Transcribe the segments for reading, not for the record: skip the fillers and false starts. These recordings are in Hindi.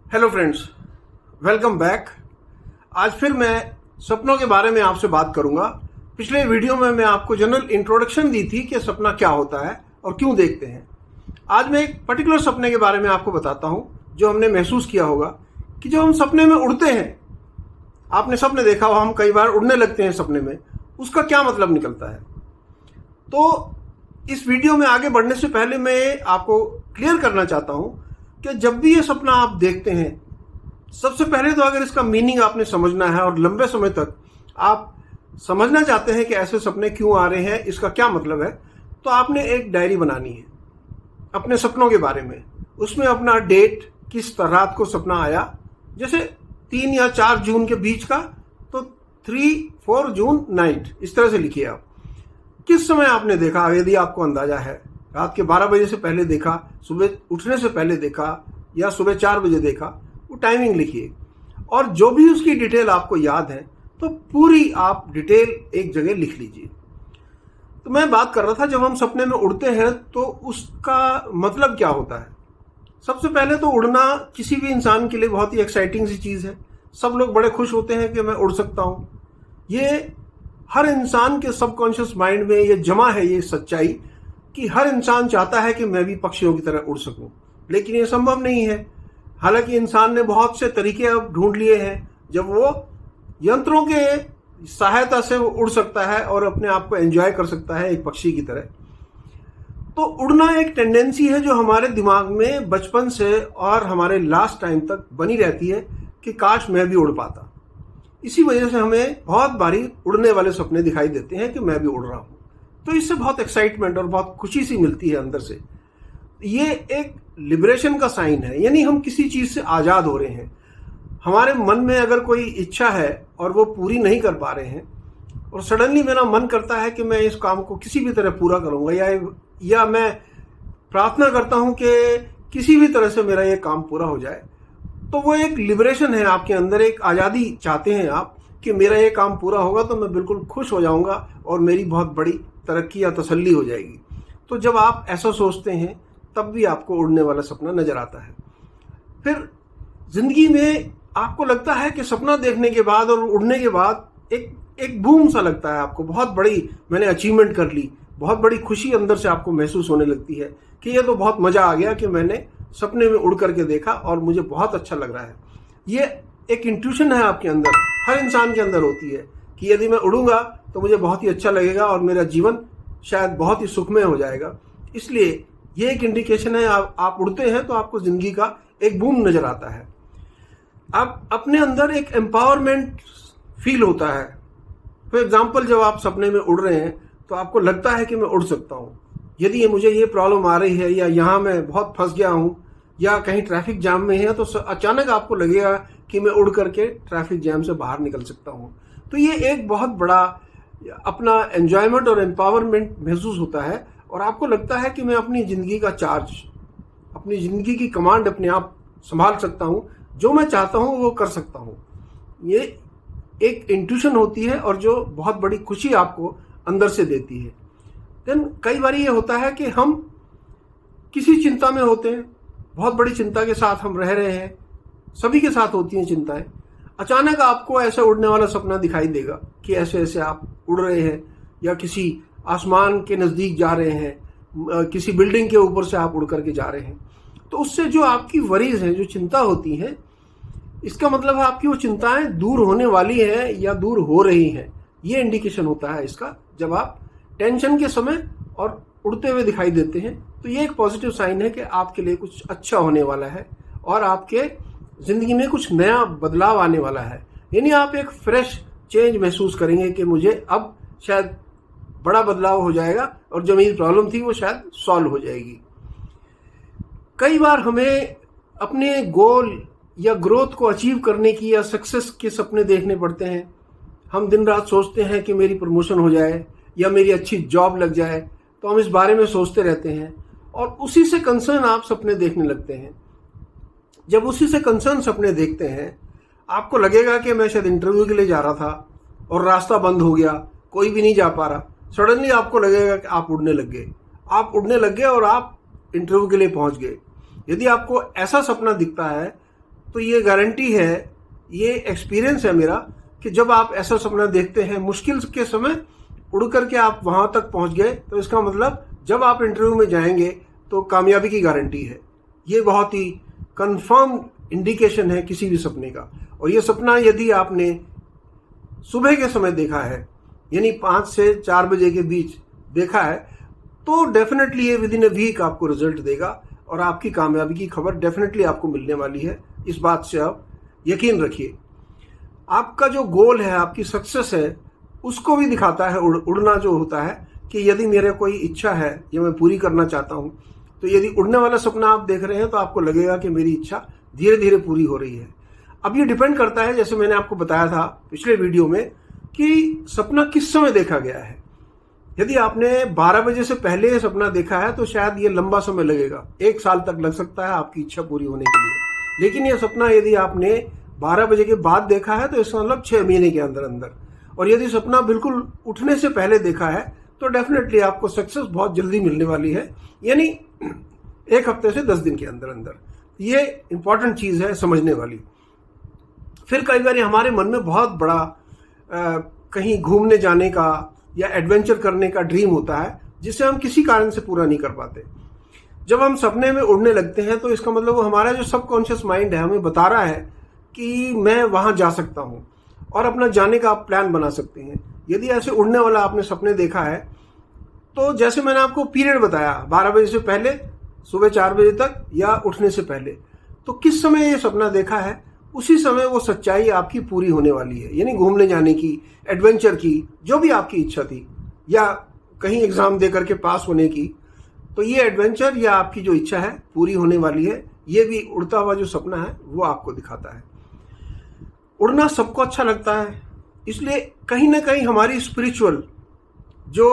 Hello friends, welcome back. आज फिर मैं सपनों के बारे में आपसे बात करूंगा। पिछले वीडियो में मैं आपको जनरल इंट्रोडक्शन दी थी कि सपना क्या होता है और क्यों देखते हैं। आज मैं एक पर्टिकुलर सपने के बारे में आपको बताता हूं जो हमने महसूस किया होगा कि जब हम सपने में उड़ते हैं, आपने सपने देखा हो, हम कई बार उड़ने लगते हैं सपने में, उसका क्या मतलब निकलता है। तो इस वीडियो में आगे बढ़ने से पहले मैं आपको क्लियर करना चाहता हूं कि जब भी ये सपना आप देखते हैं, सबसे पहले तो अगर इसका मीनिंग आपने समझना है और लंबे समय तक आप समझना चाहते हैं कि ऐसे सपने क्यों आ रहे हैं, इसका क्या मतलब है, तो आपने एक डायरी बनानी है अपने सपनों के बारे में। उसमें अपना डेट, किस रात को सपना आया, जैसे 3 या 4 जून के बीच का, तो 3-4 जून नाइट, इस तरह से लिखिए आप। किस समय आपने देखा, यदि आपको अंदाजा है, रात के 12 बजे से पहले देखा, सुबह उठने से पहले देखा, या सुबह 4 बजे देखा, वो टाइमिंग लिखिए। और जो भी उसकी डिटेल आपको याद है, तो पूरी आप डिटेल एक जगह लिख लीजिए। तो मैं बात कर रहा था, जब हम सपने में उड़ते हैं तो उसका मतलब क्या होता है। सबसे पहले तो उड़ना किसी भी इंसान के लिए बहुत ही एक्साइटिंग सी चीज़ है। सब लोग बड़े खुश होते हैं कि मैं उड़ सकता हूँ। ये हर इंसान के सबकॉन्शियस माइंड में ये जमा है, ये सच्चाई कि हर इंसान चाहता है कि मैं भी पक्षियों की तरह उड़ सकूं, लेकिन ये संभव नहीं है। हालांकि इंसान ने बहुत से तरीके अब ढूंढ लिए हैं जब वो यंत्रों के सहायता से वो उड़ सकता है और अपने आप को एंजॉय कर सकता है एक पक्षी की तरह। तो उड़ना एक टेंडेंसी है जो हमारे दिमाग में बचपन से और हमारे लास्ट टाइम तक बनी रहती है कि काश मैं भी उड़ पाता। इसी वजह से हमें बहुत बारी उड़ने वाले सपने दिखाई देते हैं कि मैं भी उड़ रहा हूं। तो इससे बहुत एक्साइटमेंट और बहुत खुशी सी मिलती है अंदर से। ये एक लिबरेशन का साइन है, यानी हम किसी चीज से आजाद हो रहे हैं। हमारे मन में अगर कोई इच्छा है और वो पूरी नहीं कर पा रहे हैं, और सडनली मेरा मन करता है कि मैं इस काम को किसी भी तरह पूरा करूंगा, या मैं प्रार्थना करता हूं कि किसी भी तरह से मेरा ये काम पूरा हो जाए, तो वो एक लिबरेशन है आपके अंदर। एक आज़ादी चाहते हैं आप कि मेरा ये काम पूरा होगा तो मैं बिल्कुल खुश हो जाऊंगा और मेरी बहुत बड़ी तरक्की या तसल्ली हो जाएगी। तो जब आप ऐसा सोचते हैं, तब भी आपको उड़ने वाला सपना नजर आता है। फिर जिंदगी में आपको लगता है कि सपना देखने के बाद और उड़ने के बाद एक बूम सा लगता है आपको, बहुत बड़ी मैंने अचीवमेंट कर ली, बहुत बड़ी खुशी अंदर से आपको महसूस होने लगती है कि ये तो बहुत मजा आ गया कि मैंने सपने में उड़ करके देखा और मुझे बहुत अच्छा लग रहा है। ये एक इंट्यूशन है आपके अंदर, हर इंसान के अंदर होती है कि यदि मैं उड़ूंगा तो मुझे बहुत ही अच्छा लगेगा और मेरा जीवन शायद बहुत ही सुखमय हो जाएगा। इसलिए ये एक इंडिकेशन है, आप उड़ते हैं तो आपको जिंदगी का एक बूम नजर आता है। आप अपने अंदर एक एम्पावरमेंट फील होता है। फॉर एग्जाम्पल, जब आप सपने में उड़ रहे हैं तो आपको लगता है कि मैं उड़ सकता हूँ। यदि मुझे ये प्रॉब्लम आ रही है, या यहाँ मैं बहुत फंस गया हूँ, या कहीं ट्रैफिक जाम में है, तो अचानक आपको लगेगा कि मैं उड़ करके ट्रैफिक जैम से बाहर निकल सकता हूँ। तो ये एक बहुत बड़ा अपना एंजॉयमेंट और एम्पावरमेंट महसूस होता है, और आपको लगता है कि मैं अपनी ज़िंदगी का चार्ज, अपनी ज़िंदगी की कमांड अपने आप संभाल सकता हूँ, जो मैं चाहता हूँ वो कर सकता हूँ। ये एक इंट्यूशन होती है और जो बहुत बड़ी खुशी आपको अंदर से देती है। देन कई बार ये होता है कि हम किसी चिंता में होते हैं, बहुत बड़ी चिंता के साथ हम रह रहे हैं, सभी के साथ होती हैं चिंताएं। अचानक आपको ऐसा उड़ने वाला सपना दिखाई देगा कि ऐसे ऐसे आप उड़ रहे हैं, या किसी आसमान के नज़दीक जा रहे हैं, किसी बिल्डिंग के ऊपर से आप उड़ करके जा रहे हैं। तो उससे जो आपकी वरीज हैं, जो चिंता होती हैं, इसका मतलब है आपकी वो चिंताएं दूर होने वाली हैं या दूर हो रही हैं। ये इंडिकेशन होता है इसका। जब आप टेंशन के समय और उड़ते हुए दिखाई देते हैं, तो ये एक पॉजिटिव साइन है कि आपके लिए कुछ अच्छा होने वाला है और आपके जिंदगी में कुछ नया बदलाव आने वाला है। यानी आप एक फ्रेश चेंज महसूस करेंगे कि मुझे अब शायद बड़ा बदलाव हो जाएगा और जो मेरी प्रॉब्लम थी वो शायद सॉल्व हो जाएगी। कई बार हमें अपने गोल या ग्रोथ को अचीव करने की या सक्सेस के सपने देखने पड़ते हैं। हम दिन रात सोचते हैं कि मेरी प्रमोशन हो जाए या मेरी अच्छी जॉब लग जाए, तो हम इस बारे में सोचते रहते हैं और उसी से कंसर्न आप सपने देखने लगते हैं। जब उसी से कंसर्न सपने देखते हैं, आपको लगेगा कि मैं शायद इंटरव्यू के लिए जा रहा था और रास्ता बंद हो गया, कोई भी नहीं जा पा रहा। सडनली आपको लगेगा कि आप उड़ने लग गए, आप उड़ने लग गए और आप इंटरव्यू के लिए पहुंच गए। यदि आपको ऐसा सपना दिखता है तो ये गारंटी है, ये एक्सपीरियंस है मेरा कि जब आप ऐसा सपना देखते हैं मुश्किल के समय उड़ करके आप वहां तक पहुंच गए, तो इसका मतलब जब आप इंटरव्यू में जाएंगे तो कामयाबी की गारंटी है। ये बहुत ही कंफर्म इंडिकेशन है किसी भी सपने का। और ये सपना यदि आपने सुबह के समय देखा है, यानी 5 से 4 बजे के बीच देखा है, तो डेफिनेटली ये विद इन ए वीक आपको रिजल्ट देगा और आपकी कामयाबी की खबर डेफिनेटली आपको मिलने वाली है। इस बात से आप यकीन रखिए। आपका जो गोल है, आपकी सक्सेस है, उसको भी दिखाता है उड़ना जो होता है, कि यदि मेरे कोई इच्छा है या मैं पूरी करना चाहता हूं, तो यदि उड़ने वाला सपना आप देख रहे हैं तो आपको लगेगा कि मेरी इच्छा धीरे धीरे पूरी हो रही है। अब ये डिपेंड करता है, जैसे मैंने आपको बताया था पिछले वीडियो में, कि सपना किस समय देखा गया है। यदि आपने 12 बजे से पहले ये सपना देखा है तो शायद ये लंबा समय लगेगा, 1 साल तक लग सकता है आपकी इच्छा पूरी होने के लिए। लेकिन ये सपना यदि आपने 12 बजे के बाद देखा है तो इसका मतलब 6 महीने के अंदर अंदर। और यदि सपना बिल्कुल उठने से पहले देखा है तो डेफिनेटली आपको सक्सेस बहुत जल्दी मिलने वाली है, यानी 1 हफ्ते से 10 दिन के अंदर अंदर। ये इंपॉर्टेंट चीज है समझने वाली। फिर कई बार हमारे मन में बहुत बड़ा कहीं घूमने जाने का या एडवेंचर करने का ड्रीम होता है, जिसे हम किसी कारण से पूरा नहीं कर पाते। जब हम सपने में उड़ने लगते हैं तो इसका मतलब हमारा जो सबकॉन्शियस माइंड है हमें बता रहा है कि मैं वहां जा सकता हूं और अपना जाने का आप प्लान बना सकते हैं। यदि ऐसे उड़ने वाला आपने सपने देखा है, तो जैसे मैंने आपको पीरियड बताया 12 बजे से पहले, सुबह 4 बजे तक या उठने से पहले, तो किस समय ये सपना देखा है उसी समय वो सच्चाई आपकी पूरी होने वाली है। यानी घूमने जाने की, एडवेंचर की, जो भी आपकी इच्छा थी, या कहीं एग्जाम दे करके पास होने की, तो ये एडवेंचर या आपकी जो इच्छा है पूरी होने वाली है। ये भी उड़ता हुआ जो सपना है वो आपको दिखाता है। उड़ना सबको अच्छा लगता है, इसलिए कहीं ना कहीं हमारी स्पिरिचुअल जो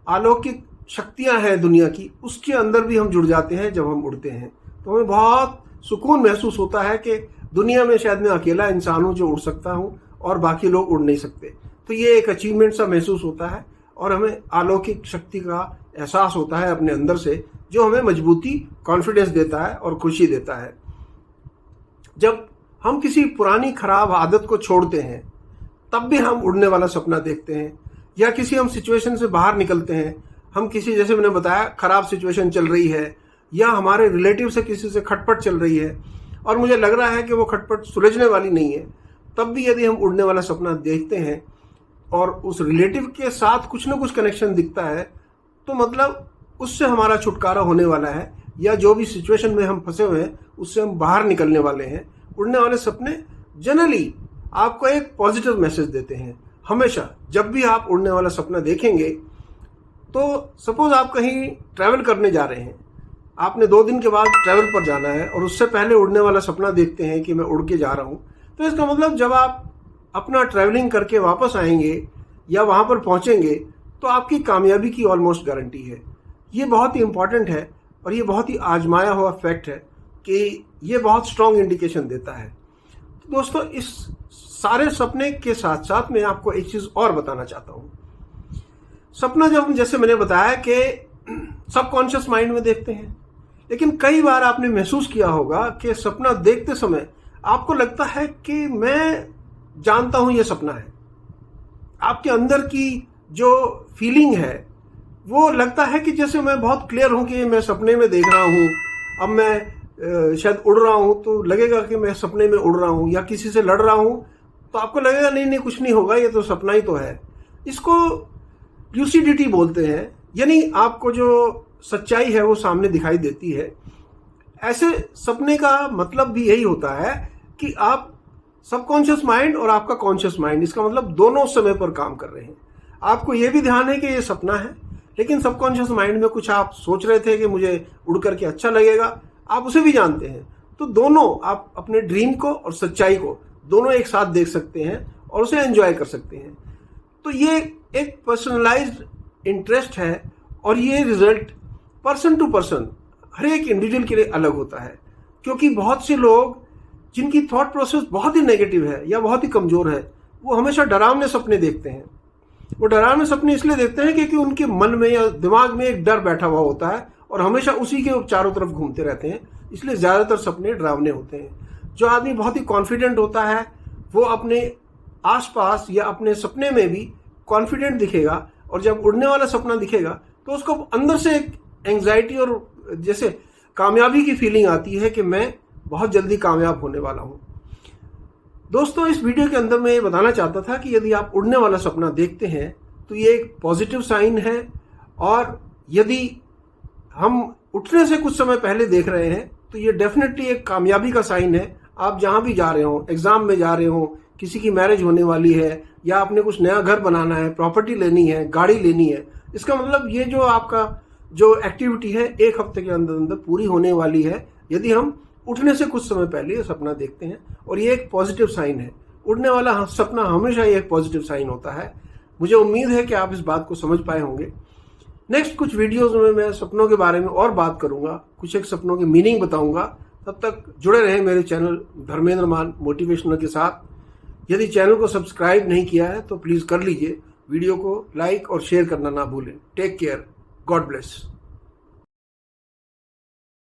अलौकिक शक्तियां हैं दुनिया की, उसके अंदर भी हम जुड़ जाते हैं। जब हम उड़ते हैं तो हमें बहुत सुकून महसूस होता है कि दुनिया में शायद मैं अकेला इंसान हूं जो उड़ सकता हूं और बाकी लोग उड़ नहीं सकते। तो ये एक अचीवमेंट सा महसूस होता है और हमें अलौकिक शक्ति का एहसास होता है अपने अंदर से, जो हमें मजबूती, कॉन्फिडेंस देता है और खुशी देता है। जब हम किसी पुरानी खराब आदत को छोड़ते हैं तब भी हम उड़ने वाला सपना देखते हैं, या किसी हम सिचुएशन से बाहर निकलते हैं, हम किसी, जैसे मैंने बताया, खराब सिचुएशन चल रही है या हमारे रिलेटिव से किसी से खटपट चल रही है और मुझे लग रहा है कि वो खटपट सुलझने वाली नहीं है, तब भी यदि हम उड़ने वाला सपना देखते हैं और उस रिलेटिव के साथ कुछ ना कुछ कनेक्शन दिखता है, तो मतलब उससे हमारा छुटकारा होने वाला है, या जो भी सिचुएशन में हम फंसे हुए हैं उससे हम बाहर निकलने वाले हैं। उड़ने वाले सपने जनरली आपको एक पॉजिटिव मैसेज देते हैं। हमेशा जब भी आप उड़ने वाला सपना देखेंगे, तो सपोज आप कहीं ट्रैवल करने जा रहे हैं, आपने 2 दिन के बाद ट्रैवल पर जाना है और उससे पहले उड़ने वाला सपना देखते हैं कि मैं उड़ के जा रहा हूं, तो इसका मतलब जब आप अपना ट्रैवलिंग करके वापस आएंगे या वहां पर पहुंचेंगे तो आपकी कामयाबी की ऑलमोस्ट गारंटी है। ये बहुत ही इंपॉर्टेंट है और ये बहुत ही आजमाया हुआ फैक्ट है कि ये बहुत स्ट्रांग इंडिकेशन देता है। तो दोस्तों, इस सारे सपने के साथ साथ मैं आपको एक चीज और बताना चाहता हूं। सपना जब हम, जैसे मैंने बताया कि सबकॉन्शियस माइंड में देखते हैं, लेकिन कई बार आपने महसूस किया होगा कि सपना देखते समय आपको लगता है कि मैं जानता हूं ये सपना है। आपके अंदर की जो फीलिंग है वो लगता है कि जैसे मैं बहुत क्लियर हूं कि मैं सपने में देख रहा हूं। अब मैं शायद उड़ रहा हूं तो लगेगा कि मैं सपने में उड़ रहा हूं, या किसी से लड़ रहा हूं तो आपको लगेगा नहीं नहीं कुछ नहीं होगा, ये तो सपना ही तो है। इसको ल्यूसिडिटी बोलते हैं, यानी आपको जो सच्चाई है वो सामने दिखाई देती है। ऐसे सपने का मतलब भी यही होता है कि आप सबकॉन्शियस माइंड और आपका कॉन्शियस माइंड, इसका मतलब दोनों समय पर काम कर रहे हैं। आपको ये भी ध्यान है कि ये सपना है, लेकिन सबकॉन्शियस माइंड में कुछ आप सोच रहे थे कि मुझे उड़ करके अच्छा लगेगा, आप उसे भी जानते हैं। तो दोनों, आप अपने ड्रीम को और सच्चाई को दोनों एक साथ देख सकते हैं और उसे एंजॉय कर सकते हैं। तो ये एक पर्सनलाइज्ड इंटरेस्ट है और ये रिजल्ट पर्सन टू पर्सन, हर एक इंडिविजुअल के लिए अलग होता है। क्योंकि बहुत से लोग जिनकी थॉट प्रोसेस बहुत ही नेगेटिव है या बहुत ही कमजोर है, वो हमेशा डरावने सपने देखते हैं। वो डरावने सपने इसलिए देखते हैं क्योंकि उनके मन में या दिमाग में एक डर बैठा हुआ होता है और हमेशा उसी के चारों तरफ घूमते रहते हैं, इसलिए ज्यादातर सपने डरावने होते हैं। जो आदमी बहुत ही कॉन्फिडेंट होता है वो अपने आसपास या अपने सपने में भी कॉन्फिडेंट दिखेगा, और जब उड़ने वाला सपना दिखेगा तो उसको अंदर से एक एंग्जाइटी और जैसे कामयाबी की फीलिंग आती है कि मैं बहुत जल्दी कामयाब होने वाला हूं। दोस्तों, इस वीडियो के अंदर मैं ये बताना चाहता था कि यदि आप उड़ने वाला सपना देखते हैं तो ये एक पॉजिटिव साइन है, और यदि हम उठने से कुछ समय पहले देख रहे हैं तो ये डेफिनेटली एक कामयाबी का साइन है। आप जहां भी जा रहे हो, एग्जाम में जा रहे हो, किसी की मैरिज होने वाली है, या आपने कुछ नया घर बनाना है, प्रॉपर्टी लेनी है, गाड़ी लेनी है, इसका मतलब ये जो आपका जो एक्टिविटी है 1 हफ्ते के अंदर अंदर पूरी होने वाली है, यदि हम उठने से कुछ समय पहले ये सपना देखते हैं। और ये एक पॉजिटिव साइन है। उड़ने वाला सपना हमेशा ये एक पॉजिटिव साइन होता है। मुझे उम्मीद है कि आप इस बात को समझ पाए होंगे। नेक्स्ट कुछ वीडियोस में मैं सपनों के बारे में और बात करूंगा, कुछ एक सपनों के मीनिंग बताऊंगा। तब तक जुड़े रहें मेरे चैनल धर्मेंद्र मान मोटिवेशनल के साथ। यदि चैनल को सब्सक्राइब नहीं किया है तो प्लीज कर लीजिए। वीडियो को लाइक और शेयर करना ना भूलें। Take care, God bless.